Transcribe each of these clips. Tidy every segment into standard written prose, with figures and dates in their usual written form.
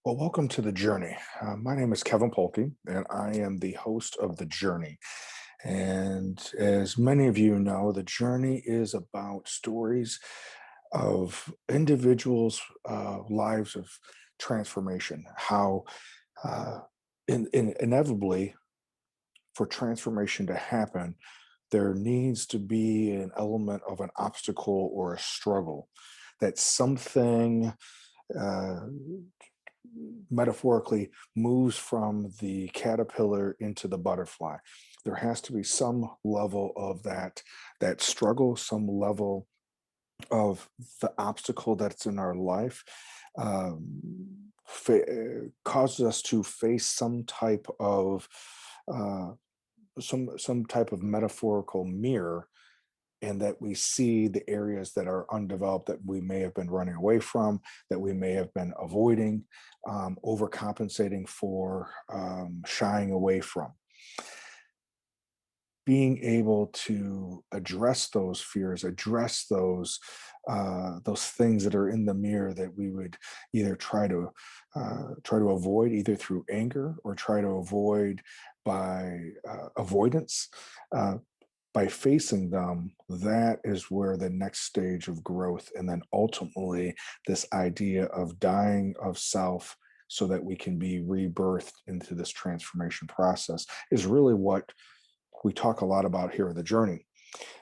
Well, welcome to the journey. My name is Kevin Polky, and I am the host of The Journey. And as many of you know, The Journey is about stories of individuals' lives of transformation, how uh, inevitably, for transformation to happen, there needs to be an element of an obstacle or a struggle, that something uh, metaphorically moves from the caterpillar into the butterfly. There has to be some level of that struggle, some level of the obstacle that's in our life, causes us to face some type of uh, some type of metaphorical mirror, and that we see the areas that are undeveloped, that we may have been running away from, that we may have been avoiding, overcompensating for, shying away from. Being able to address those fears, address those things that are in the mirror that we would either try to avoid, either through anger, or try to avoid by avoidance. Uh, by facing them, that is where the next stage of growth, and then ultimately this idea of dying of self so that we can be rebirthed into this transformation process, is really what we talk a lot about here in the journey.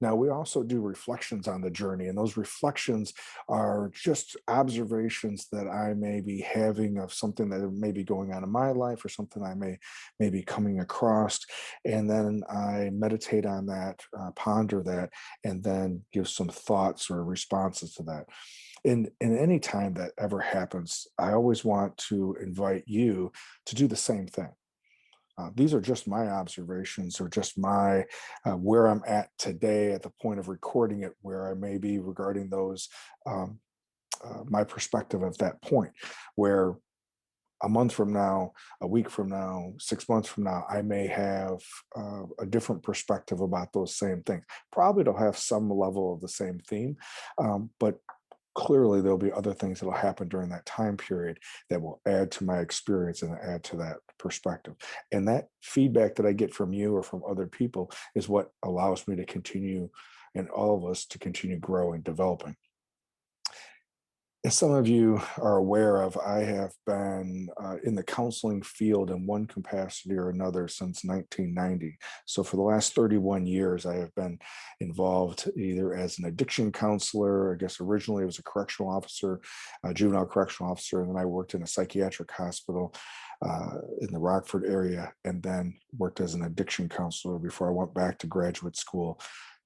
Now, we also do reflections on the journey, and those reflections are just observations that I may be having of something that may be going on in my life, or something I may be coming across. And then I meditate on that, ponder that, and then give some thoughts or responses to that. In any time that ever happens, I always want to invite you to do the same thing. These are just my observations, or just my where I'm at today at the point of recording it, where I may be regarding those, um, my perspective at that point, where a month from now, a week from now, 6 months from now, I may have a different perspective about those same things. Probably it'll have some level of the same theme, but clearly there'll be other things that will happen during that time period that will add to my experience and add to that perspective. And that feedback that I get from you or from other people is what allows me to continue, and all of us to continue growing, developing. As some of you are aware of, I have been in the counseling field in one capacity or another since 1990. So, for the last 31 years, I have been involved either as an addiction counselor. I guess originally I was a correctional officer, a juvenile correctional officer, and then I worked in a psychiatric hospital in the Rockford area, and then worked as an addiction counselor before I went back to graduate school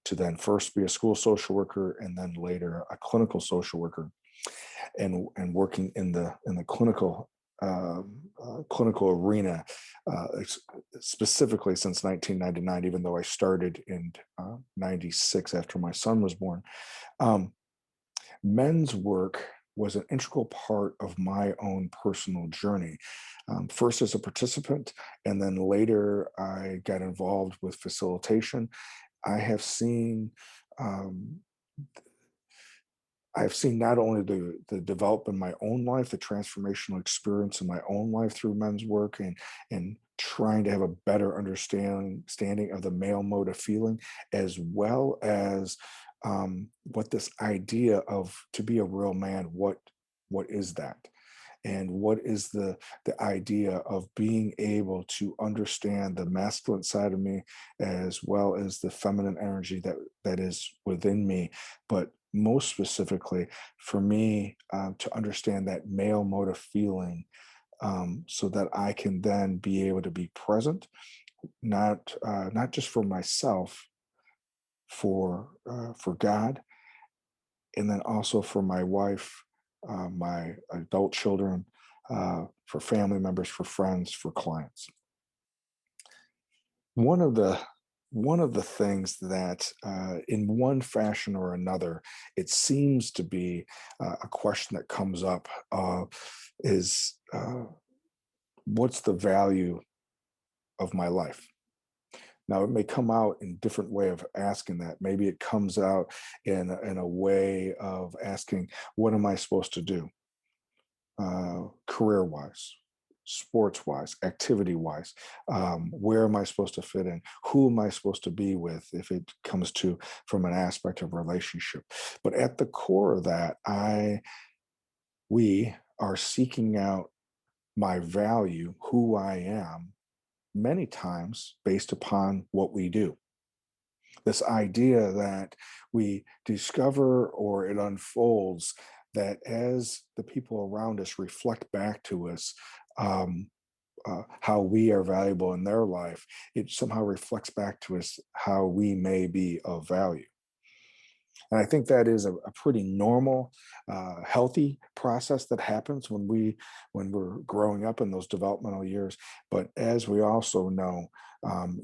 to then first be a school social worker, and then later a clinical social worker, and working in the clinical arena, specifically since 1999, even though I started in 96 after my son was born. Um, Men's work was an integral part of my own personal journey. First as a participant, and then later I got involved with facilitation. I have seen um, I've seen not only the development in my own life, the transformational experience in my own life through men's work, and trying to have a better understanding of the male mode of feeling, as well as what this idea of to be a real man, what is that? And what is the idea of being able to understand the masculine side of me, as well as the feminine energy that is within me, but most specifically for me, to understand that male mode of feeling, so that I can then be able to be present, not just for myself, for God, and then also for my wife, my adult children, for family members, for friends, for clients. One of the one of the things that, in one fashion or another, it seems to be a question that comes up, is what's the value of my life? Now, it may come out in different way of asking that. Maybe it comes out in a way of asking, what am I supposed to do? career wise, sports wise, activity wise. Where am I supposed to fit in? Who am I supposed to be with if it comes to from an aspect of relationship? But at the core of that, we are seeking out my value, who I am, many times based upon what we do. This idea that we discover or it unfolds that as the people around us reflect back to us um, how we are valuable in their life, it somehow reflects back to us how we may be of value. And I think that is a pretty normal, healthy process that happens when we're growing up in those developmental years. But as we also know,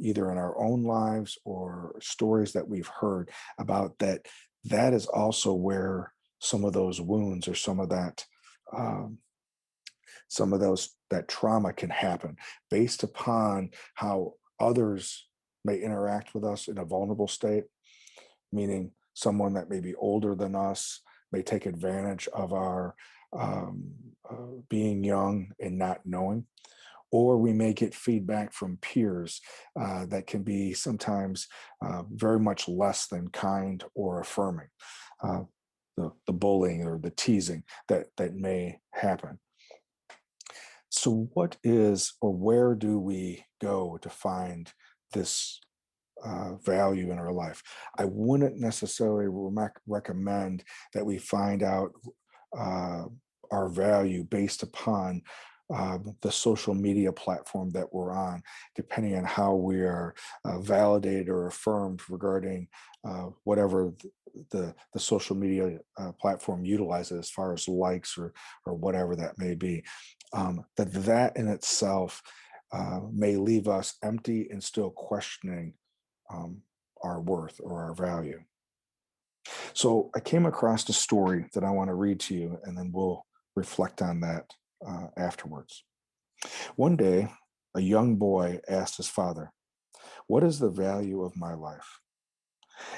either in our own lives or stories that we've heard about that, that is also where some of those wounds or um, some of those that trauma can happen based upon how others may interact with us in a vulnerable state, meaning someone that may be older than us may take advantage of our being young and not knowing, or we may get feedback from peers that can be sometimes very much less than kind or affirming. Uh, the bullying or the teasing that may happen. So, what is or where do we go to find this value in our life? I wouldn't necessarily recommend that we find out uh, our value based upon the social media platform that we're on, depending on how we are validated or affirmed regarding whatever the social media platform utilizes as far as likes or whatever that may be. That in itself may leave us empty and still questioning um, our worth or our value. So I came across a story that I want to read to you, and then we'll reflect on that afterwards. One day, a young boy asked his father, "What is the value of my life?"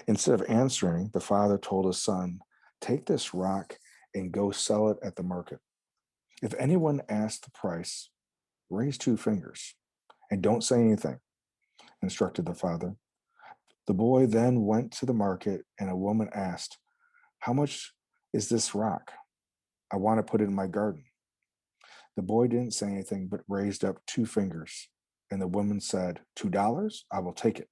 Instead of answering, the father told his son, "Take this rock and go sell it at the market. If anyone asks the price, raise two fingers and don't say anything," instructed the father. The boy then went to the market, and a woman asked, "How much is this rock? I want to put it in my garden." The boy didn't say anything but raised up two fingers, and the woman said, $2? I will take it.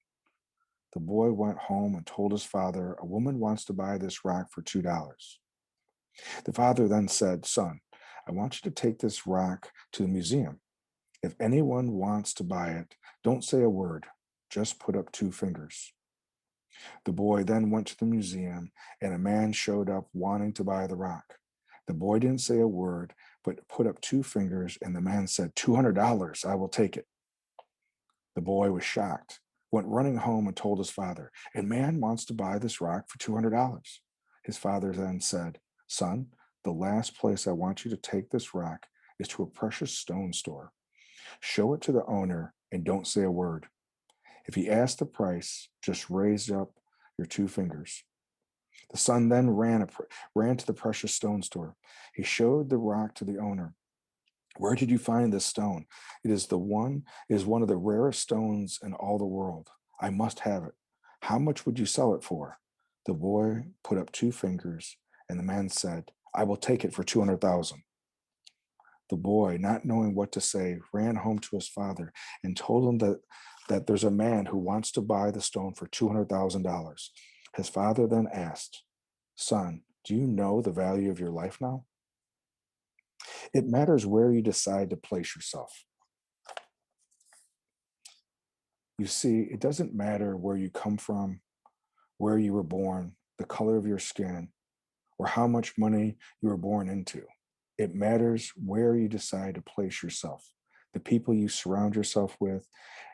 The boy went home and told his father, "A woman wants to buy this rock for $2." The father then said, "Son, I want you to take this rock to the museum. If anyone wants to buy it, don't say a word, just put up two fingers." The boy then went to the museum, and a man showed up wanting to buy the rock. The boy didn't say a word, but put up two fingers, and the man said, $200, I will take it. The boy was shocked, went running home and told his father, "A man wants to buy this rock for $200. His father then said, "Son, the last place I want you to take this rock is to a precious stone store. Show it to the owner and don't say a word. If he asks the price, just raise up your two fingers." The son then ran to the precious stone store. He showed the rock to the owner. "Where did you find this stone? It is one of the rarest stones in all the world. I must have it. How much would you sell it for?" The boy put up two fingers, and the man said, "I will take it for 200,000." The boy, not knowing what to say, ran home to his father and told him that there's a man who wants to buy the stone for $200,000. His father then asked, "Son, do you know the value of your life now?" It matters where you decide to place yourself. You see, it doesn't matter where you come from, where you were born, the color of your skin, or how much money you were born into. It matters where you decide to place yourself, the people you surround yourself with,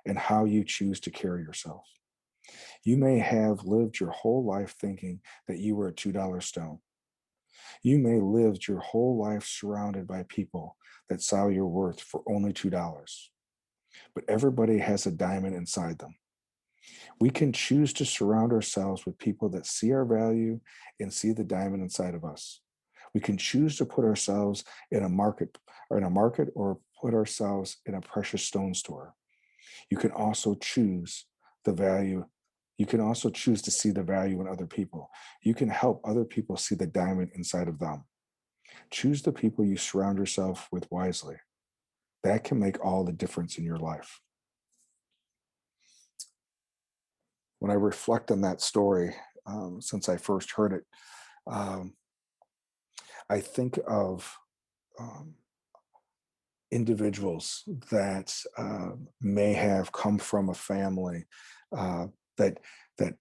and how you choose to carry yourself. You may have lived your whole life thinking that you were a $2 stone. You may lived your whole life surrounded by people that saw your worth for only $2. But everybody has a diamond inside them. We can choose to surround ourselves with people that see our value and see the diamond inside of us. We can choose to put ourselves in a market or put ourselves in a precious stone store. You can also choose the value. You can also choose to see the value in other people. You can help other people see the diamond inside of them. Choose the people you surround yourself with wisely. That can make all the difference in your life. When I reflect on that story, since I first heard it, um, I think of um, individuals that may have come from a family uh, that that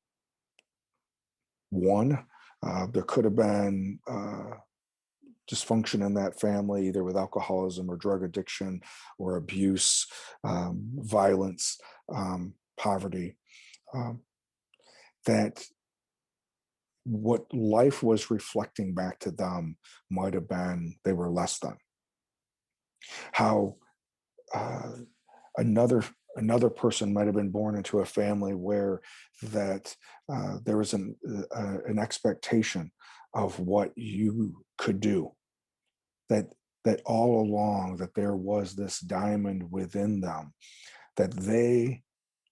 one there could have been dysfunction in that family, either with alcoholism or drug addiction or abuse, violence, poverty. Um, that what life was reflecting back to them might have been they were less than. How uh, another another person might have been born into a family where that there was an expectation of what you could do, that that all along that there was this diamond within them, that they,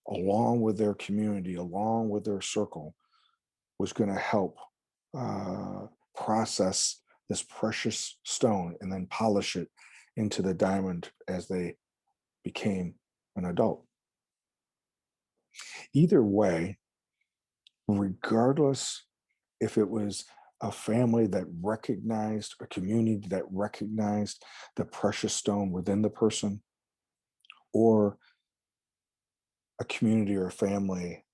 along with their community, along with their circle, was going to help uh, process this precious stone and then polish it into the diamond as they became an adult. Either way, regardless if it was a family that recognized, a community that recognized the precious stone within the person, or a community or a family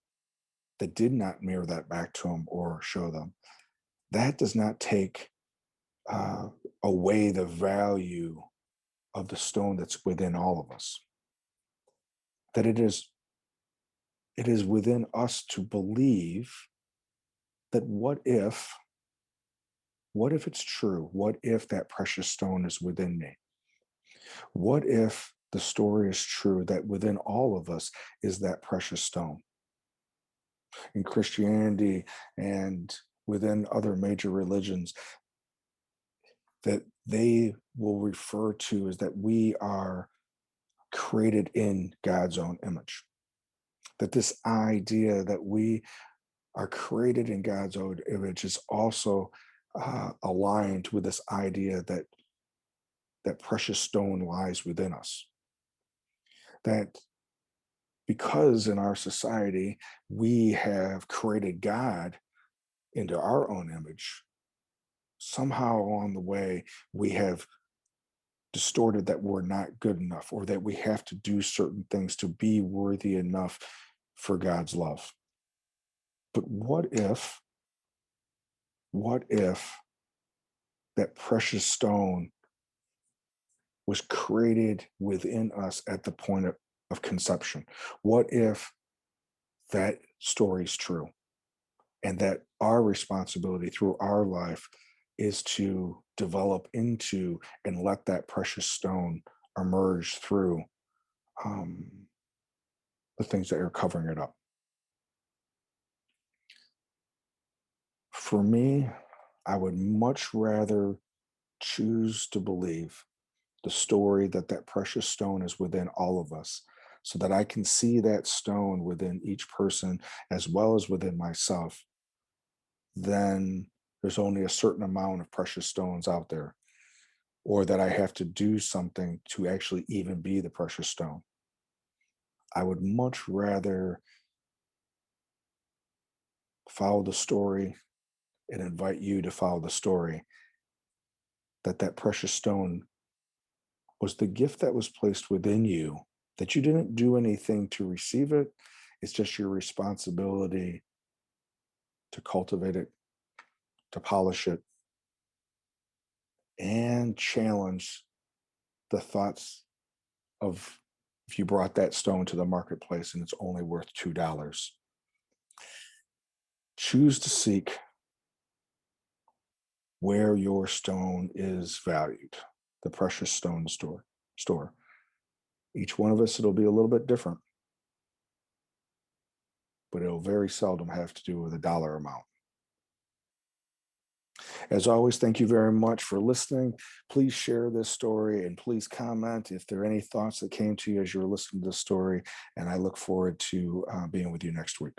that did not mirror that back to them or show them, that does not take uh, away the value of the stone that's within all of us. That it is within us to believe that what if it's true? What if that precious stone is within me? What if the story is true that within all of us is that precious stone? In Christianity and within other major religions, that they will refer to as that we are created in God's own image. That this idea that we are created in God's own image is also aligned with this idea that that precious stone lies within us. That because in our society we have created God into our own image, somehow along the way we have distorted that we're not good enough or that we have to do certain things to be worthy enough for God's love. But what if that precious stone was created within us at the point of conception? What if that story is true and that our responsibility through our life is to develop into and let that precious stone emerge through um, the things that are covering it up? For me, I would much rather choose to believe the story that that precious stone is within all of us so that I can see that stone within each person as well as within myself. Then there's only a certain amount of precious stones out there, or that I have to do something to actually even be the precious stone. I would much rather follow the story and invite you to follow the story that that precious stone was the gift that was placed within you, that you didn't do anything to receive it. It's just your responsibility to cultivate it, to polish it, and challenge the thoughts of if you brought that stone to the marketplace and it's only worth $2. Choose to seek where your stone is valued, the precious stone store. Each one of us, it'll be a little bit different, but it'll very seldom have to do with a dollar amount. As always, thank you very much for listening. Please share this story and please comment if there are any thoughts that came to you as you were listening to this story. And I look forward to being with you next week.